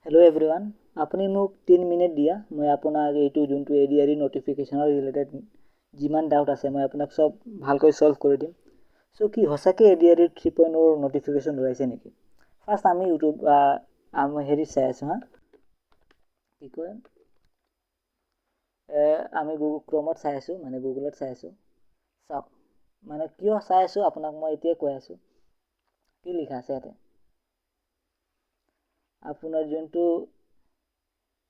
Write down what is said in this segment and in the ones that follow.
Hello everyone, আপুনি মোক 3 minute দিয়া মই আপোনাক এইটো যোনটো এডিআৰই নটিফিকেশনৰ ৰিলেটেড যিমান ডাউট আছে মই আপোনাক সব ভালকৈ সলভ কৰি দিম। সো কি হসাকে এডিআৰই 3.0 নটিফিকেশন ওলাইছে নেকি? ফাৰ্স্ট আমি ইউটিউব আমি হেৰি চাই আছো কি কয় আমি গুগল ক্ৰোমত চাই আছো মানে গুগলত চাই আছো চাওক মানে কিয় চাই আছো আপোনাক মই এতিয়া কৈ আছো কি লিখা আছে ইয়াতে আপোনাৰ যোনটো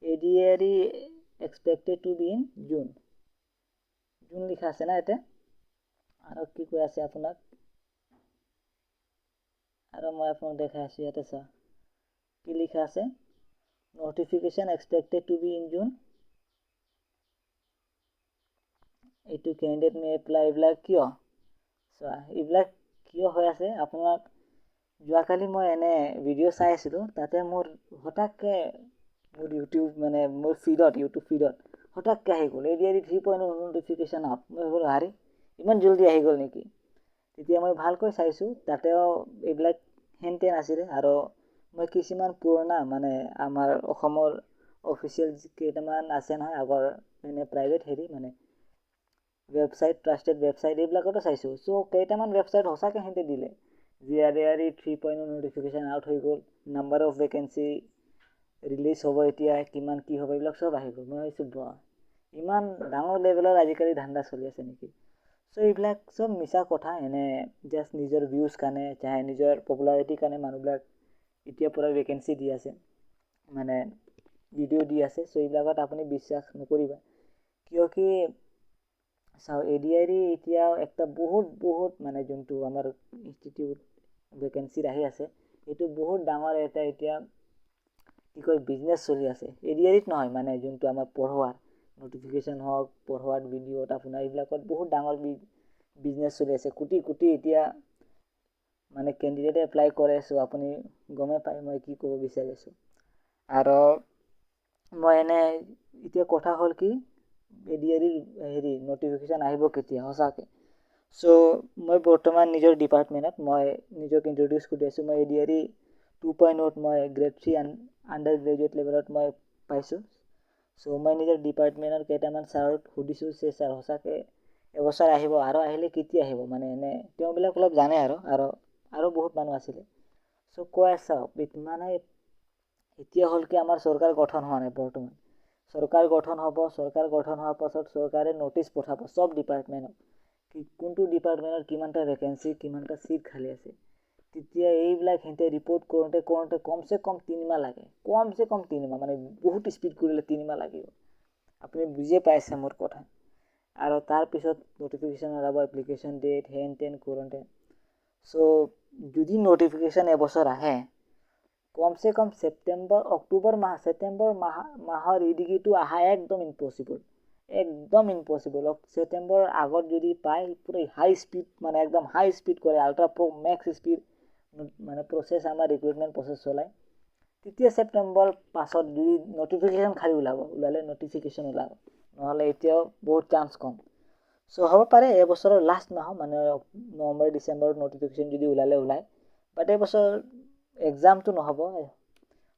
ADRE expected to be in June লিখা আছে না এটা আৰু কি কৈ আছে আপোনাক আৰু মই আপোনাক দেখাই আছো ইয়াতে চা কি লিখা আছে notification expected to be in June এইটো candidate may apply এইবিলাক কিয় চোৱা এইবিলাক কিয় হৈ আছে আপোনাক যোৱাকালি মই এনে ভিডিঅ' চাই আছিলো তাতে মোৰ হঠাৎকে মোৰ ইউটিউব মানে মোৰ ইউটিউব ফিডত হঠাৎকে আহি গ'ল এডিআৰই 3.0 নটিফিকেশন আপ মই ভাবিলো আৰে ইমান জলদি আহি গ'ল নেকি তেতিয়া মই ভালকৈ চাইছো তাতেও এইবিলাক হেনতেন আছিলে আৰু মই কিছুমান পুৰণা মানে আমাৰ অসমৰ অফিচিয়েল কেইটামান আছে নহয় আগৰ মানে প্ৰাইভেট হেৰি মানে ৱেবছাইট ট্ৰাষ্টেড ৱেবছাইট এইবিলাকতো চাইছো সো কেইটামান ৱেবছাইট হসাকে হেনতে দিলে এডিআৰই 3.0 নটিফিকেশন আউট হৈ গ'ল নাম্বাৰ অফ ভেকেন্সি ৰিলিজ হ'ব এতিয়া কিমান কি হ'ব এইবিলাক সব আহি গ'ল মই ভাবিছো বা ইমান ডাঙৰ লেভেলৰ আজিকালি ধান্দা চলি আছে নেকি সো এইবিলাক সব মিছা কথা এনে জাষ্ট নিজৰ ভিউজ কাৰণে চাহে নিজৰ পপুলাৰিটি কাৰণে মানুহবিলাক এতিয়া পুৰা ভেকেন্সি দি আছে মানে ভিডিঅ' দি আছে সো এইবিলাকত আপুনি বিশ্বাস নকৰিবা কিয় কি চাও এডিআৰই এতিয়া একটা বহুত মানে যোনটো আমাৰ ইনষ্টিটিউট ভেকেন্সি আহি আছে এইটো বহুত ডাঙৰ এটা এতিয়া কি কয় বিজনেছ চলি আছে এডিআৰইত নহয় মানে যোনটো আমাৰ পঢ়োৱাৰ নটিফিকেশন হওক পঢ়োৱাৰ ভিডিঅ'ত আপোনাৰ এইবিলাকত বহুত ডাঙৰ বিজনেছ চলি আছে কোটি কোটি এতিয়া মানে কেণ্ডিডেটে এপ্লাই কৰে সো আপুনি গমে পায় মই কি ক'ব বিচাৰি আছো আৰু মই এনে এতিয়া কথা হ'ল কি এডিআৰই হেৰি নটিফিকেশন আহিব কেতিয়া হসাকে সো মই বৰ্তমান নিজৰ ডিপাৰ্টমেন্টত মই নিজক ইন্ট্ৰোডিউস কৰি আছো মই এডিআৰই 2.0 মই গ্ৰেড 3 আন্ডাৰ গ্ৰেজুৱেট লেভেলত মই পাইছো সো মই নিজৰ ডিপাৰ্টমেন্টৰ কেইটামান ছাৰক সুধিছো সে ছাৰ হসাকে এবছৰ আহিব আৰু আহিলে কেতিয়া আহিব মানে এনে তেওঁবিলাক অলপ জানে আৰু বহুত মানুহ আছিল সো কৈ চাওক মানে এতিয়া হল কি আমাৰ চৰকাৰ গঠন হোৱা নাই বৰ্তমান চৰকাৰ গঠন হ'ব চৰকাৰ গঠন হোৱাৰ পাছত চৰকাৰে নোটিছ পঠাব সব ডিপাৰ্টমেন্টত কি কোনটো ডিপাৰ্টমেন্টৰ কিমানটা ভেকেন্সি কিমানটা সিট খালি আছে তেতিয়া এইবিলাক হেনতে ৰিপোৰ্ট কৰোঁতে কমসে কম 3 মাহ লাগে কমসে কম 3 মাহ মানে বহুত স্পিড কৰিলে 3 মাহ লাগিব আপুনি বুজিয়ে পাইছে মোৰ কথা আৰু তাৰ পিছত নটিফিকেশন ওলাব এপ্লিকেশন ডেট হেনতেন কৰোঁতে সো যদি নটিফিকেশন এবছৰ আহে কমসে কম সেপ্টেম্বৰ অক্টোবৰ মাহৰ ইডিগিটো আহা একদম ইম্পসিবল সেপ্টেম্বৰ আগত যদি পায় পুরো হাই স্পিড মানে একদম হাই স্পিড করে আল্ট্রা প্রো ম্যাক্স স্পিড মানে প্রসেস আমার রিক্রুটমেন্ট প্রসেস চলায় তেতিয়া সেপ্টেম্বৰ পাছত যদি নটিফিকেশন খালি ওলালে নটিফিকেশন ওলাব নহলে এতিয়াও বহুত চান্স কম সো হ'ব পাৰে এবছৰৰ লাষ্ট মাহ মানে নৱেম্বৰ ডিসেম্বৰত নটিফিকেশন যদি ওলায় বাট এবছৰ এক্সামটো নহব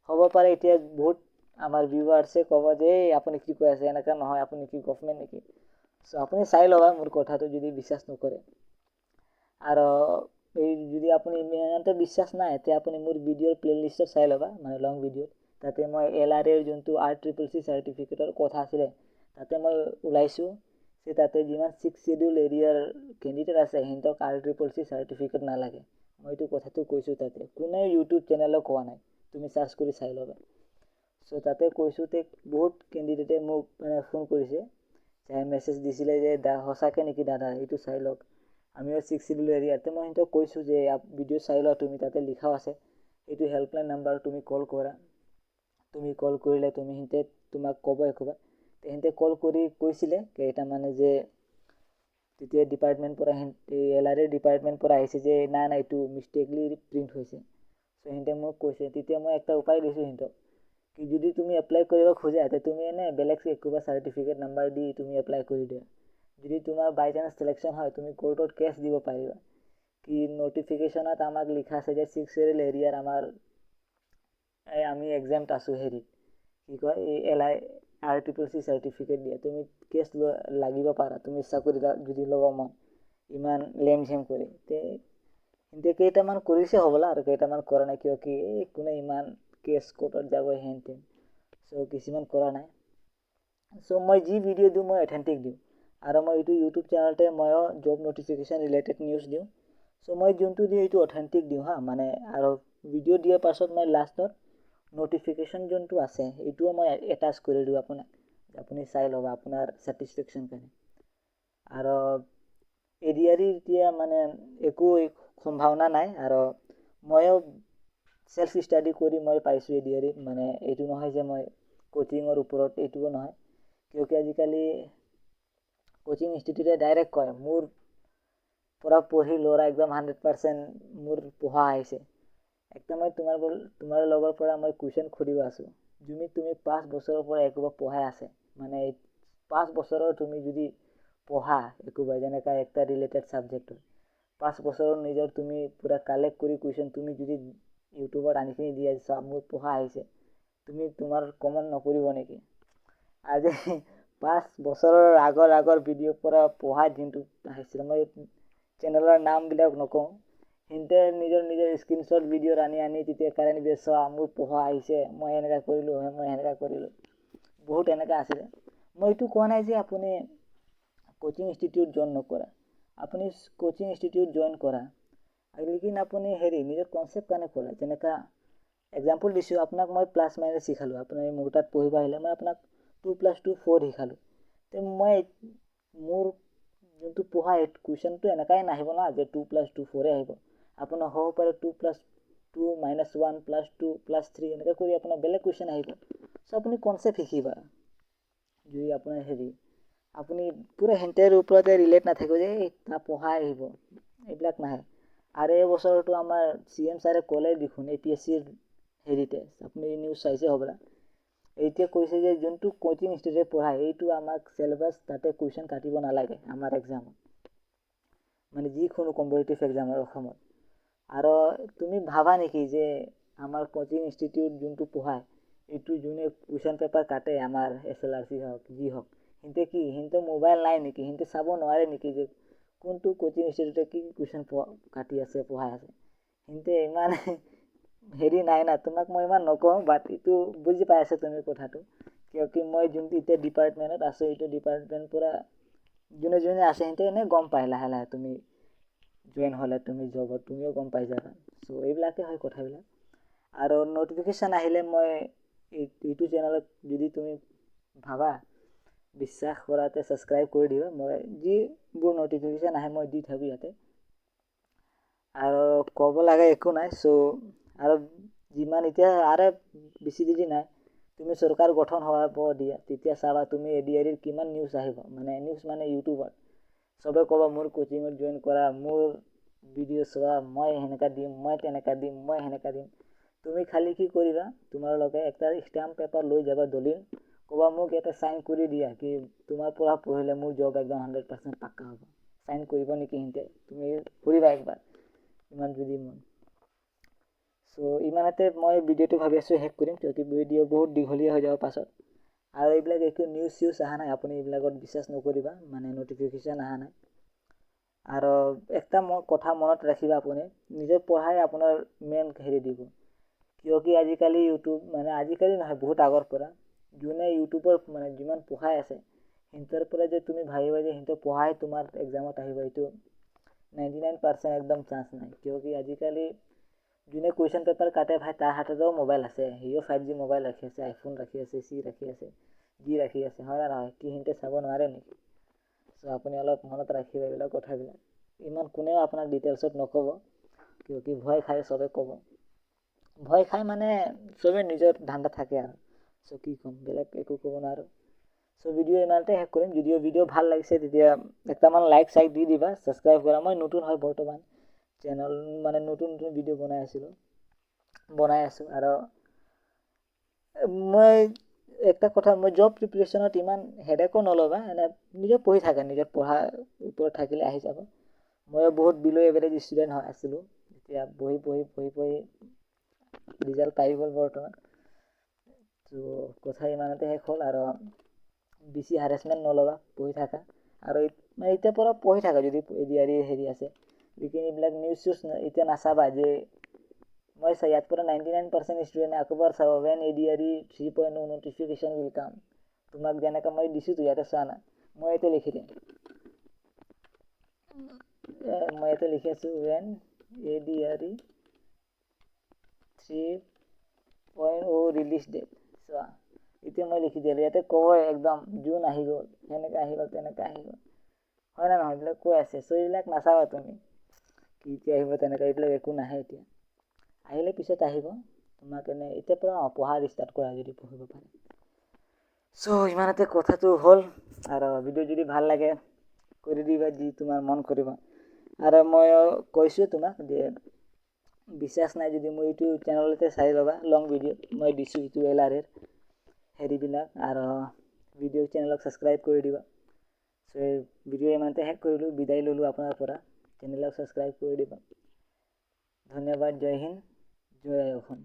হ'ব পাৰে এতিয়া বহুত আমাৰ ভিউৱাৰ্ছে ক'ব যে আপুনি কি কৈ আছে এনেকা নহয় আপুনি কি গভৰ্ণমেণ্ট নেকি সো আপুনি চাই ল'বা মোৰ কথাটো যদি বিশ্বাস নকৰে আৰু এই যদি আপুনি ইমানতে বিশ্বাস নাই তে আপুনি মোৰ ভিডিঅ'ৰ প্লেলিষ্টত চাই ল'বা মানে লং ভিডিঅ' তাতে মই এলআৰএৰ যোনটো RCCC সাৰ্টিফিকেটৰ কথা আছিলে তাতে মই ওলাইছো যে তাতে যিমান 6 শিডিউল এৰিয়াৰ কেণ্ডিডেট আছে হিন্তক RCCC সাৰ্টিফিকেট নালাগে মই এইটো কথাটো কৈছো তাতে কোনে ইউটিউব চেনেলক কোৱা নাই তুমি সাৰ্চ কৰি চাই ল'বা সো তাতে কৈছো তে বহুত কেণ্ডিডেটে মোক মানে ফোন কৰিছে চাই মেছেজ দিছিলে যে হসাকে নেকি দাদা এইটো চাই লওক আমিও 6 শিডিউল এৰিয়াতে মই হিন্তক কৈছো যে ভিডিঅ' চাই লোৱা তুমি তাতে লিখাও আছে এইটো হেল্পলাইন নাম্বাৰ তুমি কল কৰা তুমি কল কৰিলে তুমি হিন্তে তোমাক ক'ব একবা তেহেঁতে কল কৰি কৈছিলে কেইটা মানে যে তেতিয়া ডিপাৰ্টমেন্ট পৰা এলআৰএ ডিপাৰ্টমেন্ট পৰা আহিছে যে না এইটো মিস্টেকলি প্ৰিন্ট হৈছে সো হিন্তে মোক কৈছে তেতিয়া মই একটা উপায় দিছো হিন্তক কি যদি তুমি এপ্লাই কৰিব খোজা তে তুমি এনে বেলেগ একবা সাৰ্টিফিকেট নাম্বাৰ দি তুমি এপ্লাই কৰি দিয়া যদি তোমাৰ বাই চান্স সিলেকশন হয় তুমি কোৰ্টত কেছ দিব পাৰিবা কি নটিফিকেশনত আমাক লিখা আছে যে 6 শিডিউল এৰিয়াৰ আমাৰ আমি এক্সামত আছোঁ হেৰিত কি কয় এই LIRCCC চাৰ্টিফিকেট দিয়ে তুমি কেছ লাগিব পাৰা তুমি চাকৰি যদি ল'ব মন ইমান লেম ঝেম কৰি কিন্তু কেইটামান কৰিছে হ'বলা আৰু কেইটামান কৰা নাই কিয় কি কোনে ইমান কেছ কোৰ্টত যাব হেন তেন চ' কিছুমান কৰা নাই চ' মই যি ভিডিঅ' দিওঁ মই অথেণ্টিক দিওঁ আৰু মই এইটো ইউটিউব চেনেলতে ময়ো জব নটিফিকেশ্যন ৰিলেটেড নিউজ দিওঁ চ' মই যোনটো দিওঁ এইটো অথেণ্টিক দিওঁ হা মানে আৰু ভিডিঅ' দিয়াৰ পাছত মই লাষ্টত নটিফিকেশ্যন যোনটো আছে এইটোও মই এটাচ কৰি দিওঁ আপোনাক আপুনি চাই ল'ব আপোনাৰ ছেটিছফেকশ্যন কাৰণে আৰু এডিআৰি এতিয়া মানে একো সম্ভাৱনা নাই আৰু ময়ো সেলফ স্টাডি কৰি মই পাইছোঁ এডিআৰি মানে এইটো নহয় যে মই কোচিঙৰ ওপৰত এইটোও নহয় কিয়কি আজিকালি কোচিং ইনষ্টিটিউটে ডাইৰেক্ট কয় মোৰ পৰা পঢ়ি ল'ৰা একদম 100% মোৰ পঢ়া আহিছে একদম মই তোমাৰ লগৰ পৰা মই কুৱেশ্যন সুধিব আছোঁ যোনে তুমি 5 বছৰৰ পৰা একোবা পঢ়াই আছে মানে 5 বছৰৰ তুমি যদি পঢ়া একোবা যেনেকা একটা ৰিলেটেড ছাবজেক্টৰ 5 বছৰৰ নিজৰ তুমি পুৰা কালেক্ট কৰি কুৱেশ্যন তুমি যদি ইউটিউবত আনিখিনি দিয়া চোৱা মোৰ পঢ়া আহিছে তুমি তোমাৰ কমেণ্ট নকৰিব নেকি আজি 5 বছৰৰ আগৰ ভিডিঅ'ৰ পৰা পঢ়া যোনটো আহিছিল মই চেনেলৰ নামবিলাক নকওঁ সিহঁতে নিজৰ স্ক্ৰীনশ্বট ভিডিঅ'ৰ আনি তেতিয়া কাৰেণ্ট এফেয়াৰ্ছ চোৱা মোৰ পঢ়া আহিছে মই এনেকুৱা কৰিলোঁ বহুত এনেকুৱা আছিলে মই এইটো কোৱা নাই যে আপুনি কোচিং ইনষ্টিটিউট জইন নকৰা আপুনি কোচিং ইনষ্টিটিউট জইন কৰা লেকিন আপুনি হেৰি নিজৰ কনচেপ্ট কাৰণে কৰা যেনেকা এক্সাম্পল দিছোঁ আপোনাক মই প্লাছ মাইনাছ শিকালোঁ আপুনি মোৰ তাত পঢ়িব আহিলে মই আপোনাক 2+2 4 শিকালোঁ তে মই মোৰ যোনটো পঢ়া কুৱেশ্যনটো এনেকাই নাহিব না যে 2+2 4 আহিব আপোনাৰ হ'ব পাৰে 2+2 -1 +2 +3 এনেকৈ কৰি আপোনাৰ বেলেগ কুৱেশ্যন আহিব চ' আপুনি কনচেপ্ট শিকিবা যদি আপোনাৰ হেৰি আপুনি পুৰা হেণ্টাৰ ওপৰতে ৰিলেট নাথাকিব যে তাৰ পঢ়াই আহিব এইবিলাক নাহে আৰু এই বছৰটো আমাৰ CM ছাৰে ক'লে দেখোন APSCৰ হেৰিতে আপুনি নিউজ চাইছে হ'বলা এতিয়া কৈছে যে যোনটো কোচিং ইনষ্টিটিউটে পঢ়ায় এইটো আমাক চিলেবাছ তাতে কুৱেশ্যন কাটিব নালাগে আমাৰ এক্সামত মানে যিকোনো কম্পিটিটিভ এক্সামৰ অসমত আৰু তুমি ভাবা নেকি যে আমাৰ কোচিং ইনষ্টিটিউট যোনটো পঢ়ায় এইটো যোনে কুৱেশ্যন পেপাৰ কাটে আমাৰ SLRC হওক যি হওক সিহঁতে মোবাইল নাই নেকি সিহঁতে চাব নোৱাৰে নেকি যে কোনটো কোচিং ইনষ্টিটিউটে কি কুৱেশ্যন কাটি আছে পঢ়াই আছে সিহঁতে ইমান হেৰি নাই না তোমাক মই ইমান নকওঁ বাট এইটো বুজি পাই আছে তুমি কথাটো কিয়কি মই যোনটো এতিয়া ডিপাৰ্টমেণ্টত আছোঁ এইটো ডিপাৰ্টমেণ্ট পূৰা যোনে আছে সিহঁতে এনেই গম পায় লাহে তুমি জইন হ'লে তুমি জবত তুমিও গম পাই যাবা চ' এইবিলাকে হয় কথাবিলাক আৰু নটিফিকেশ্যন আহিলে মই এইটো চেনেলত যদি তুমি ভাবা বিশ্বাস কৰাতে ছাবস্ক্ৰাইব কৰি দিবা মই যিবোৰ নটিফিকেশ্যন আহে মই দি থাকোঁ ইয়াতে আৰু ক'ব লাগে একো নাই চ' আৰু যিমান এতিয়া আৰু বেছি দেৰি নাই তুমি চৰকাৰ গঠন হ'ব দিয়া তেতিয়া চাবা তুমি এডিআৰিৰ কিমান নিউজ আহিব নিউজ মানে ইউটিউবত চবে ক'ব মোৰ কোচিঙত জইন কৰা মোৰ ভিডিঅ' চোৱা মই সেনেকা দিম মই তেনেকা দিম তুমি খালি কি কৰিবা তোমাৰ লগে একটা ষ্টাম্প পেপাৰ লৈ যাবা দলিল ক'বা মোক এটা চাইন কৰি দিয়া কি তোমাৰ পৰা পঢ়িলে মোৰ জব একদম 100% পাক্কা হ'ব চাইন কৰিব নেকি সিহঁতে তুমি কৰিবা একবাৰ ইমান যদি মন চ' ইমানতে মই ভিডিঅ'টো ভাবি আছোঁ শেষ কৰিম কিয়কি ভিডিঅ' বহুত দীঘলীয়া হৈ যাব পাছত আৰু এইবিলাক একো নিউজ চিউজ অহা নাই আপুনি এইবিলাকত বিশ্বাস নকৰিবা নটিফিকেশ্যন অহা নাই আৰু একটা কথা মনত ৰাখিবা আপুনি নিজৰ পঢ়াই আপোনাৰ মেইন হেৰি দিব কিয়কি আজিকালি ইউটিউব আজিকালি নহয় বহুত আগৰ পৰা যোনে ইউটিউবৰ যিমান পঢ়াই আছে সিহঁতৰ পৰা যে তুমি ভাবিবা যে সিহঁতে পঢ়াই তোমাৰ এক্সামত আহিব এইটো 99% একদম চান্স নাই কিয়কি আজিকালি যোনে কুৱেশ্যন পেপাৰ কাটে ভাই তাৰ হাততেও মোবাইল আছে সিও 5G মোবাইল ৰাখি আছে আইফোন ৰাখি আছে চি ৰাখি আছে জি ৰাখি আছে হয় না নহয় কি সিহঁতে চাব নোৱাৰে নেকি চ' আপুনি অলপ মনত ৰাখিব এইবিলাক কথাবিলাক ইমান কোনেও আপোনাক ডিটেইলছত নক'ব কিয়কি ভয় খাই চবে ক'ব ভয় খাই চবে নিজৰ ধান্দা থাকে আৰু চ' কি ক'ম বেলেগ একো ক'ব নোৱাৰোঁ চ' ভিডিঅ' ইমানতে শেষ কৰিম যদি ভিডিঅ' ভাল লাগিছে তেতিয়া একটামান লাইক চাইক দি দিবা ছাবস্ক্ৰাইব কৰা মই নতুন হয় বৰ্তমান চেনেল নতুন ভিডিঅ' বনাই আছোঁ আৰু মই একটা কথা মই জব প্ৰিপাৰেশ্যনত ইমান হেডেকো নল'বা নিজে পঢ়ি থাকা নিজৰ পঢ়াৰ ওপৰত থাকিলে আহি যাব ময়ো বহুত বিল' এভাৰেজ ষ্টুডেণ্ট আছিলোঁ এতিয়া পঢ়ি ৰিজাল্ট পাই গ'ল বৰ্তমান। তো কথা ইমানতে শেষ হ'ল। আৰু বেছি হাৰেছমেণ্ট নল'বা, পঢ়ি থাকা। আৰু মানে এতিয়াৰ পৰা পঢ়ি থাকা যদি এডিআৰি হেৰি আছে। লেকিন এইবিলাক নিউজ চিউজ এতিয়া নাচাবা যে মই ইয়াত পৰা 99% ষ্টুডেণ্টে আকবাৰ চাব when ADRE 3.0 notification will come। তোমাক যেনেকৈ মই দিছোঁতো ইয়াতে চোৱা না, মই ইয়াতে লিখি দিম। মই ইয়াতে লিখি আছোঁ when ADRE 3.0 ৰিলিজ ডেট। চোৱা এতিয়া মই লিখি দিলোঁ, ইয়াতে কয় একদম জুন আহি গ'ল, সেনেকৈ আহি গ'ল, তেনেকৈ আহি গ'ল, হয় না নহয়? এইবিলাক কৈ আছে। চ' এইবিলাক নাচাবা তুমি কি এতিয়া আহিব তেনেকৈ, এইবিলাক একো নাহে। এতিয়া আহিলে পিছত আহিব। তোমাক এনে এতিয়াৰ পৰা পঢ়া ষ্টাৰ্ট কৰা যদি পঢ়িব পাৰে। চ' ইমানতে কথাটো হ'ল। আৰু ভিডিঅ' যদি ভাল লাগে কৰি দিবা যি তোমাৰ মন কৰিব। আৰু মই কৈছোঁ তোমাক যে বিশ্বাস নাই যদি মোৰ এইটো চেনেলতে চাই ল'বা, লং ভিডিঅ' মই দিছোঁ এইটো LRAৰ হেৰিবিলাক। আৰু ভিডিঅ' চেনেলক ছাবস্ক্ৰাইব কৰি দিবা। চ' এই ভিডিঅ' ইমানতে শেষ কৰিলোঁ, বিদায় ল'লোঁ আপোনাৰ পৰা। চেনেলক ছাবস্ক্ৰাইব কৰি দিবা। ধন্যবাদ। জয় হিন্দ, জয় অসম।